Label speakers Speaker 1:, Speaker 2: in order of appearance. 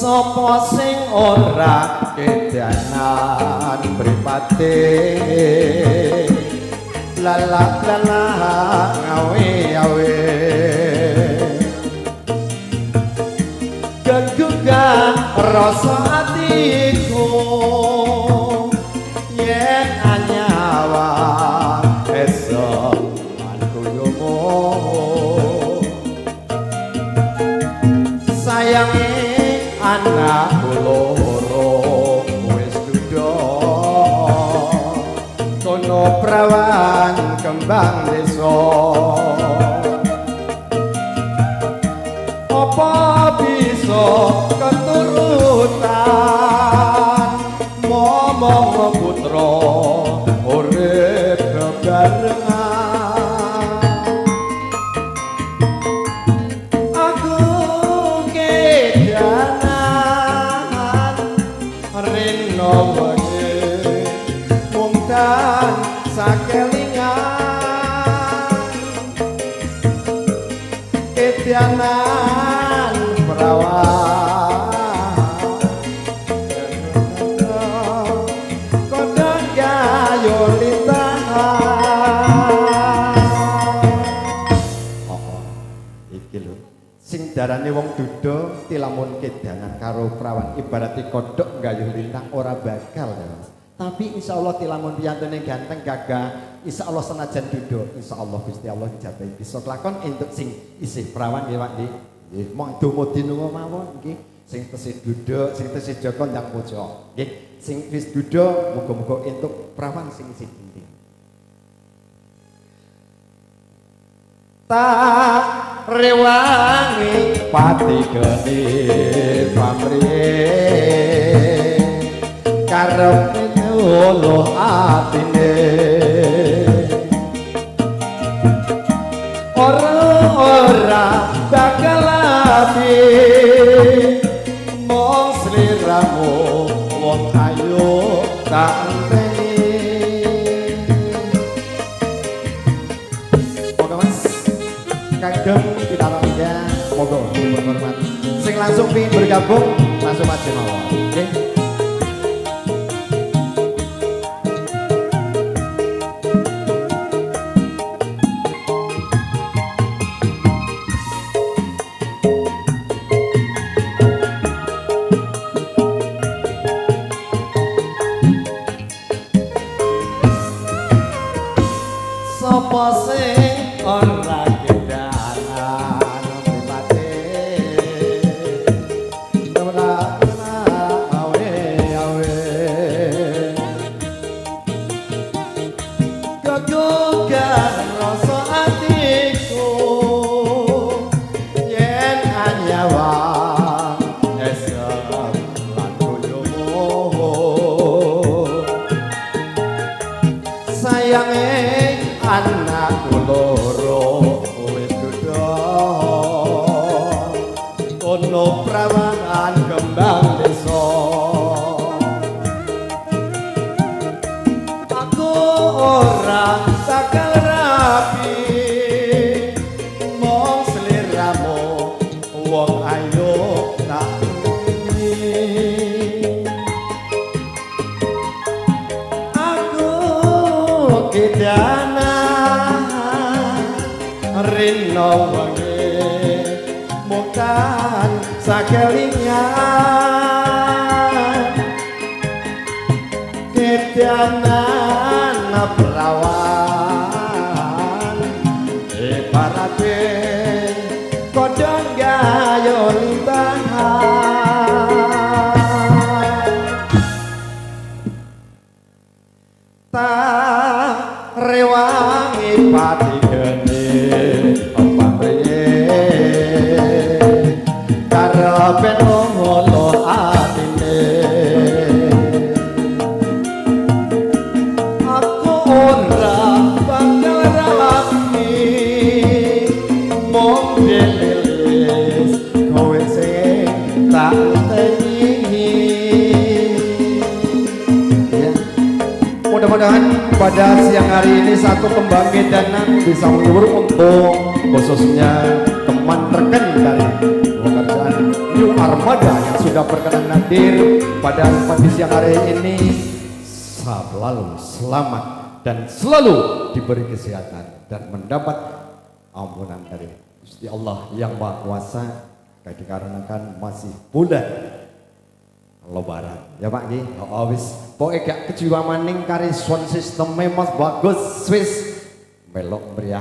Speaker 1: Sapa sing ora kedanan mripate lala ngawe gegugan rasa atiku yen anyawa esok manku yomo sayange anak loro wis duda kono prawan kembang desa apa bisa keturutan momong putra urip bebarengan aku kedanan rino wae mungtan sakelingan kedanan perawan kodang gayo iki lho sing darane wong duda tilamun kedangan karo prawan ibarate kodhok gayuh lintang ora bakal tapi insyaallah tilamun piyantune ganteng gagah insyaallah senajan duda insyaallah Gusti Allah jabahi bisa kelakon entuk sing isih prawan nggih Pak nggih nggih mong donga dinunga mawon nggih sing tesih duda sing tesih Joko ndang puja nggih sing wis duda muga-muga entuk prawan sing isih penting tak rewangi pati geni pamriye karep nyuluh atine ora bakal ati mong sliramu wong ayu tak enteni moga mas kagem pitarangga moga hormat sing langsung pengin bergabung langsung aja mawon oke sapa sing ora kedanan mripate ora awe gegugan rasa atiku yen anyawa esok lan koyomo sayange anakku loro wis duda ono prawan kembang desa aku ora sakal rapi mong sliramu wong ayu tak aku kedanan rino wangi mukan sakelingan kedanan perawan ibarate kodong gayo limbahan tak rewangi pati geni pamriye karepen ngono atine aku ora bakal rapi mong dililis kowe sing tak teni mudah-mudahan pada siang hari ini satu kebangkitan bisa menghibur untuk khususnya teman rekan dari pekerjaan armada yang sudah berkenan hadir pada kondisi yang hari ini, selalu selamat dan selalu diberi kesehatan dan mendapat ampunan dari Gusti Allah yang Maha Kuasa, dikarenakan masih bulan Lebaran ya Pak nggih. Wis pokoke gak kejiwa maning kari sound system mas bagus wis melok meriah.